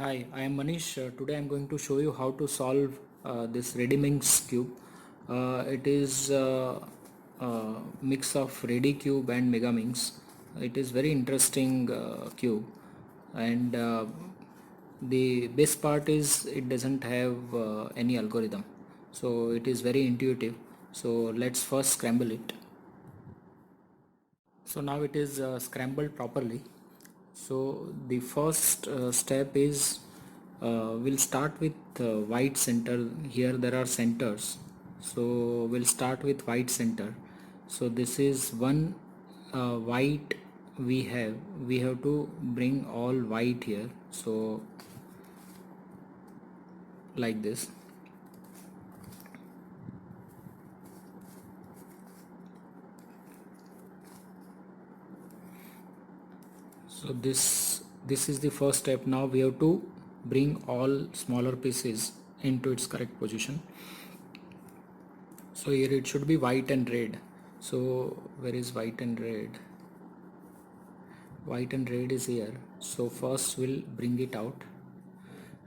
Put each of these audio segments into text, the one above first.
Hi, I am Manish. Today I am going to show you how to solve this Rediminx cube. It is a mix of Redicube and Megaminx. It is very interesting cube, and the best part is it doesn't have any algorithm, so it is very intuitive. So let's first scramble it. So now it is scrambled properly. So the first step is we'll start with white center. Here there are centers, so we'll start with white center. So this is one white we have to bring all white here, so like this. So this is the first step. Now we have to bring all smaller pieces into its correct position. So here it should be white and red. So where is white and red? White and red is here. So first we'll bring it out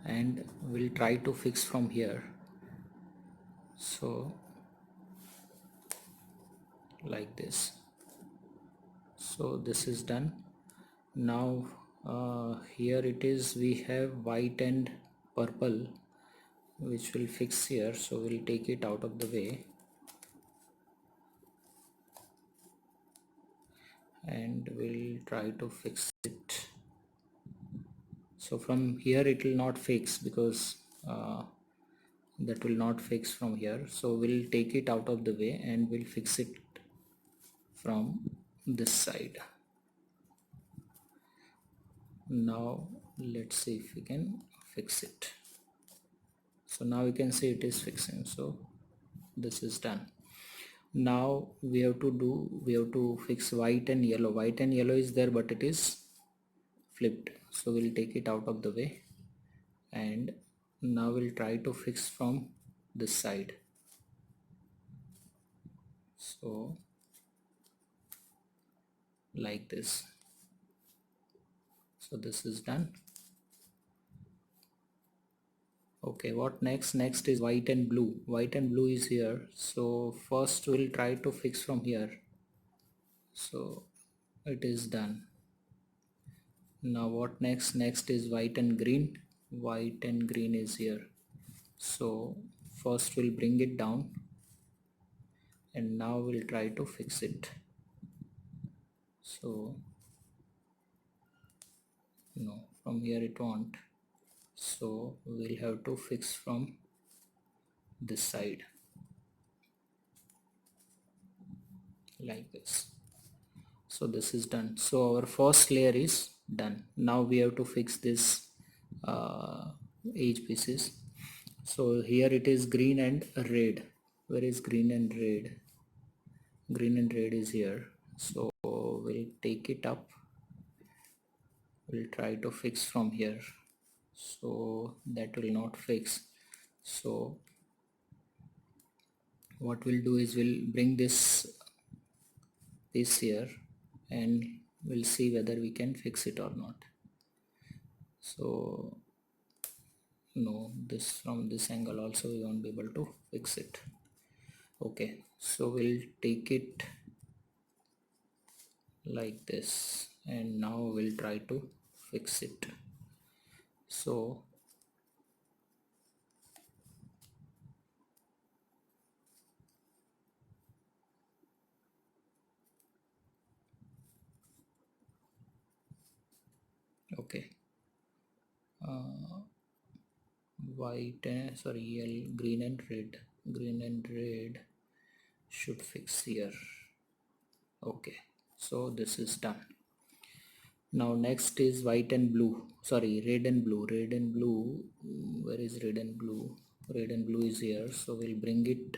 and we'll try to fix from here. So like this. So this is done. Now here it is, we have white and purple which will fix here, so we'll take it out of the way and we'll try to fix it. So from here it will not fix because that will not fix from here, so we'll take it out of the way and we'll fix it from this side. Now let's see if we can fix it. So now you can see it is fixing. So this is done. Now we have to fix white and yellow. White and yellow is there but it is flipped, so we'll take it out of the way and now we'll try to fix from this side. So like this. So this is done. Okay, what next is white and blue. White and blue is here, so first we'll try to fix from here. So it is done. Now what next is white and green. White and green is here, so first we'll bring it down and now we'll try to fix it. So no, from here it won't, so we'll have to fix from this side like this. So this is done. So our first layer is done. Now we have to fix this edge pieces. So here it is green and red. Where is green and red? Green and red is here, so we'll take it up. We'll try to fix from here, so that will not fix. So what we'll do is we'll bring this piece here and we'll see whether we can fix it or not. So no, this from this angle also we won't be able to fix it. Okay, so we'll take it like this and now we'll try to fix it. So okay, white and sorry, green and red should fix here. Okay, so this is done. Now next is white and blue, sorry, red and blue. Where is red and blue? Red and blue is here, so we'll bring it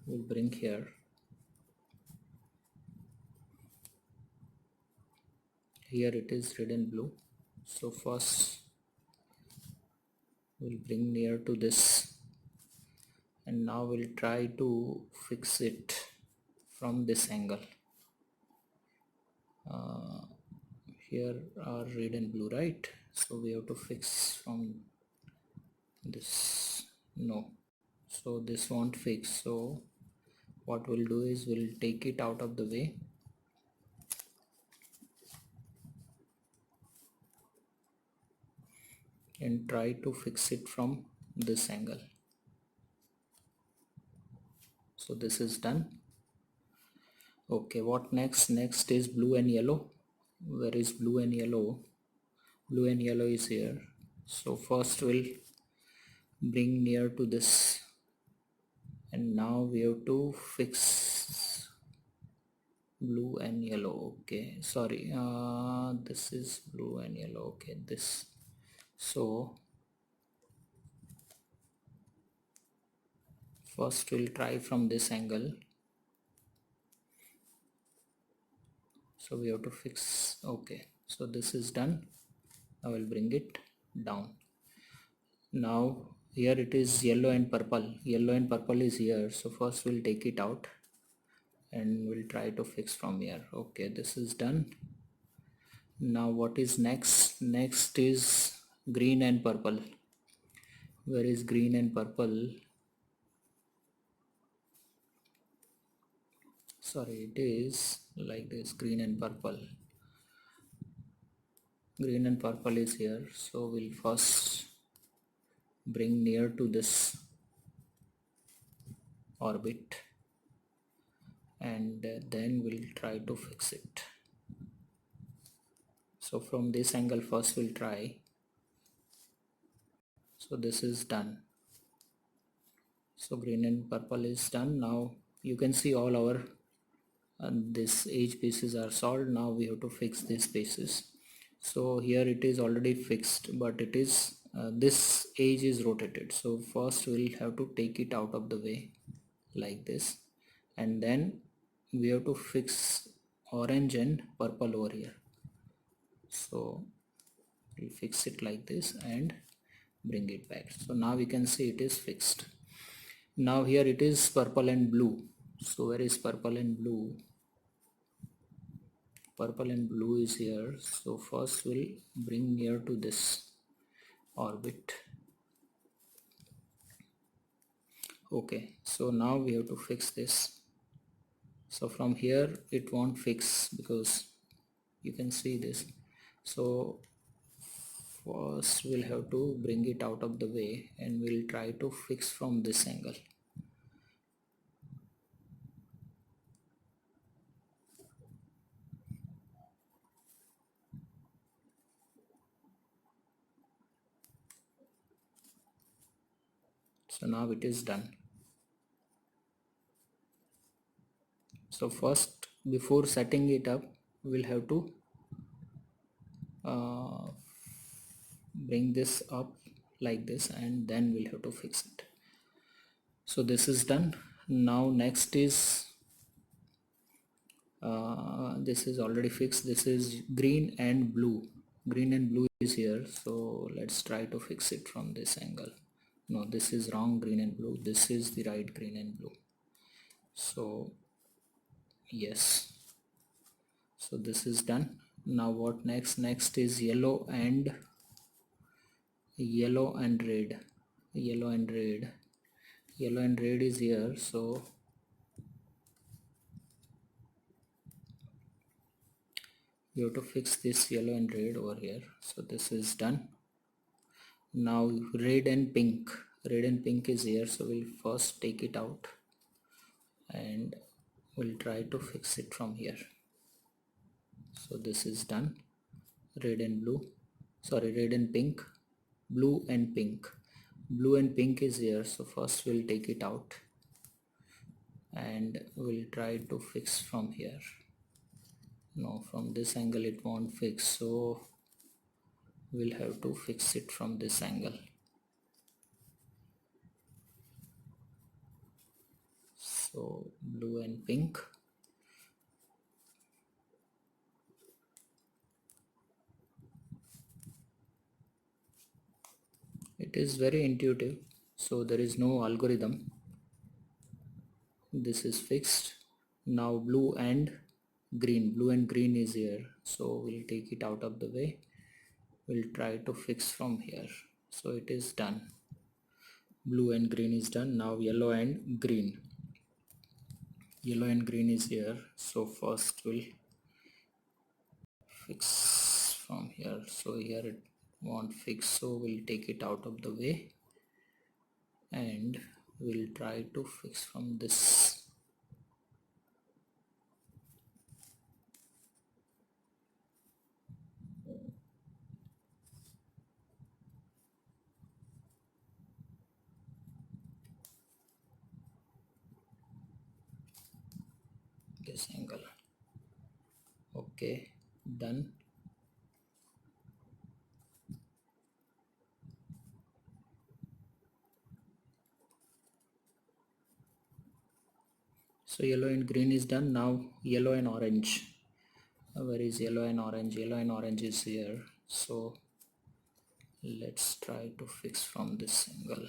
we'll bring here. Here it is red and blue, so first we'll bring near to this and now we'll try to fix it from this angle. here are red and blue, right? So we have to fix from this. No, so this won't fix. So what we'll do is we'll take it out of the way and try to fix it from this angle. So this is done. Okay, what next? Next is blue and yellow. Where is blue and yellow? Blue and yellow is here. So first we'll bring near to this, and now we have to fix blue and yellow. Okay, sorry, this is blue and yellow. Okay, this. So first we'll try from this angle. So we have to fix. Okay, so this is done. I will bring it down. Now here it is yellow and purple. Yellow and purple is here. So first we'll take it out and we'll try to fix from here. Okay, this is done. Now what is next? Next is green and purple. Where is green and purple? Sorry, it is like this, green and purple. Green and purple is here. So we'll first bring near to this orbit and then we'll try to fix it. So from this angle first we'll try. So this is done. So green and purple is done. Now you can see all our this edge pieces are solved. Now we have to fix these pieces. So here it is already fixed, but it is this edge is rotated. So first we'll have to take it out of the way like this, and then we have to fix orange and purple over here. So we'll fix it like this and bring it back. So now we can see it is fixed. Now here it is purple and blue. So where is purple and blue? Purple and blue is here. So first we'll bring near to this orbit. Okay, so now we have to fix this. So from here it won't fix because you can see this. So first we'll have to bring it out of the way and we'll try to fix from this angle. So now it is done. So first, before setting it up, we'll have to bring this up like this and then we'll have to fix it. So this is done. Now next is this is already fixed. This is green and blue. Green and blue is here. So let's try to fix it from this angle. No, this is wrong, green and blue. This is the right, green and blue. So yes, so this is done. Now what next? Next is yellow and red. Yellow and red. Yellow and red is here. So you have to fix this yellow and red over here. So this is done. Now red and pink is here. So we'll first take it out and we'll try to fix it from here. So this is done. Red and blue, sorry, red and pink, blue and pink. Blue and pink is here. So first we'll take it out and we'll try to fix from here. No, from this angle it won't fix, so we'll have to fix it from this angle. So blue and pink. It is very intuitive, so there is no algorithm. This is fixed. Now blue and green, blue and green is here, so we'll take it out of the way. We'll try to fix from here. So it is done. Blue and green is done. Now yellow and green. Yellow and green is here, so first we'll fix from here. So here it won't fix, so we'll take it out of the way and we'll try to fix from this. This angle. Okay, done. So yellow and green is done. Now yellow and orange. Where is yellow and orange? Yellow and orange is here, so let's try to fix from this angle.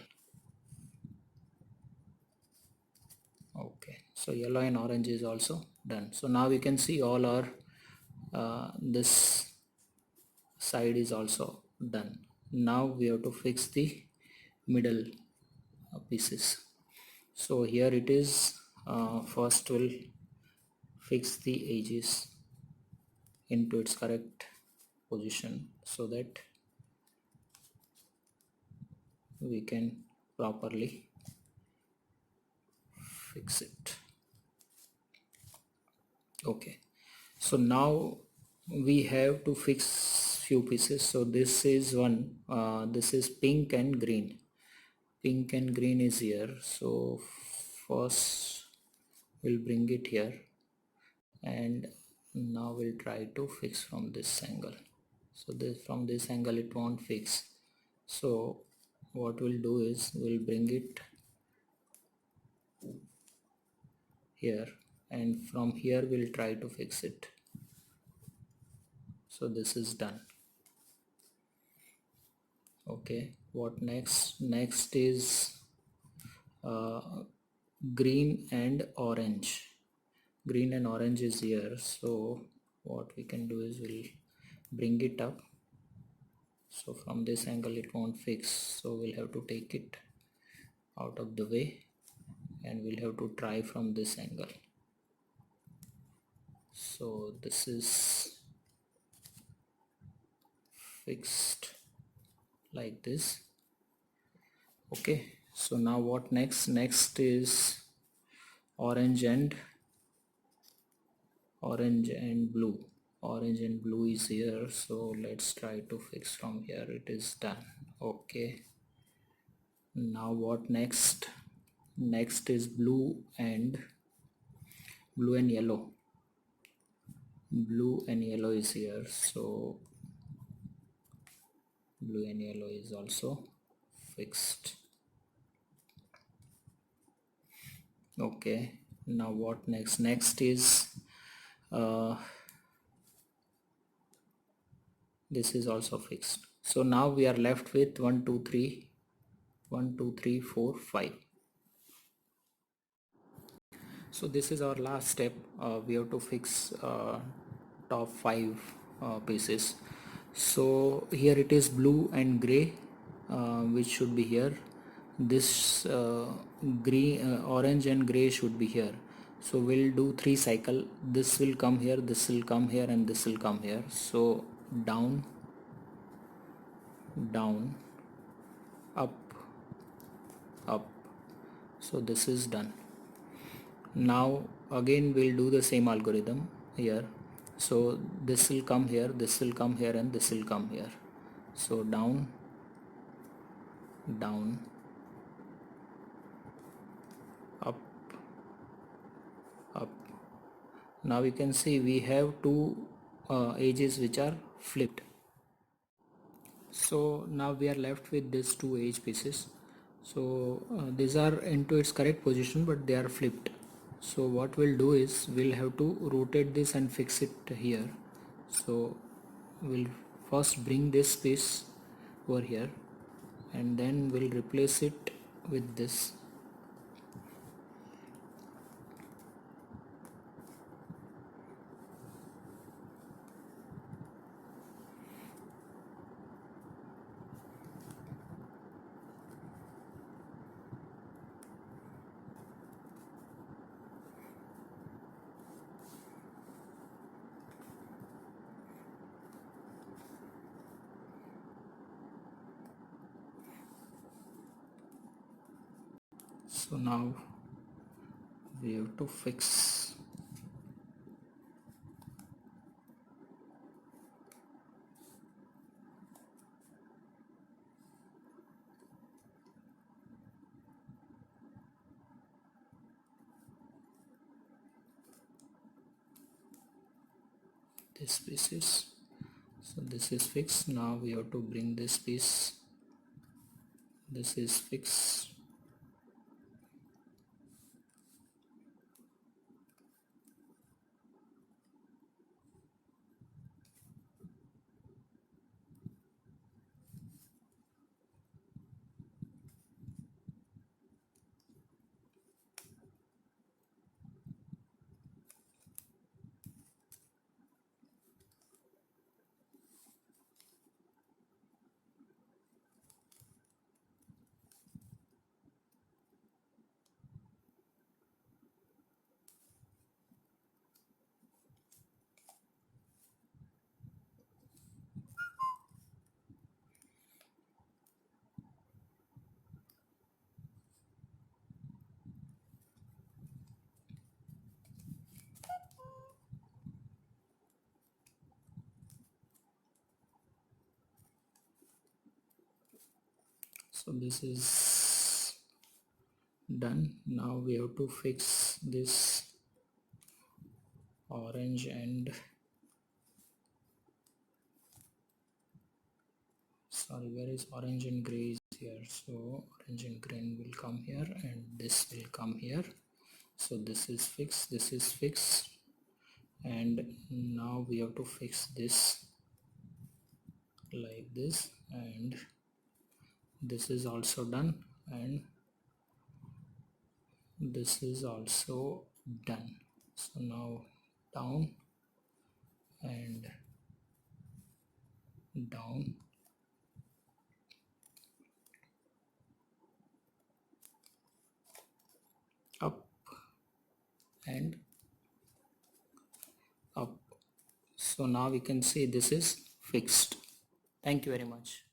Okay, so yellow and orange is also done. So now we can see all our this side is also done. Now we have to fix the middle pieces. So here it is. First we'll fix the edges into its correct position so that we can properly fix it. Okay, so now we have to fix few pieces. So this is one, this is pink and green. Pink and green is here, so first we'll bring it here and now we'll try to fix from this angle. So this, from this angle it won't fix, so what we'll do is we'll bring it here and from here we'll try to fix it. So this is done. Okay, what next? Next is green and orange. Green and orange is here, so what we can do is we'll bring it up. So from this angle it won't fix, so we'll have to take it out of the way and we'll have to try from this angle. So this is fixed like this. Okay, so now what next? Next is orange and blue. Orange and blue is here, so let's try to fix from here. It is done. Okay, now what next? Next is blue and yellow. Blue and yellow is here, so blue and yellow is also fixed. Okay, now what next? Next is this is also fixed. So now we are left with 1 2 3 1 2 3 4 5. So this is our last step. We have to fix top 5 pieces. So here it is blue and gray, which should be here. This green, orange and gray should be here. So we'll do 3 cycle. This will come here, this will come here, and this will come here. So down, down, up, up. So this is done. Now again we'll do the same algorithm here. So this will come here, this will come here, and this will come here. So down, down, up, up. Now you can see we have 2 edges which are flipped. So now we are left with these 2 edge pieces. So these are into its correct position, but they are flipped. So what we'll do is we'll have to rotate this and fix it here. So we'll first bring this piece over here and then we'll replace it with this. So now we have to fix this pieces. So this is fixed. Now we have to bring this piece. This is fixed. So this is done. Now we have to fix this orange and sorry, where is orange and gray is here. So orange and green will come here and this will come here. So this is fixed, this is fixed, and now we have to fix this like this, and this is also done, and this is also done. So now down and down, up and up. So now we can see this is fixed. Thank you very much.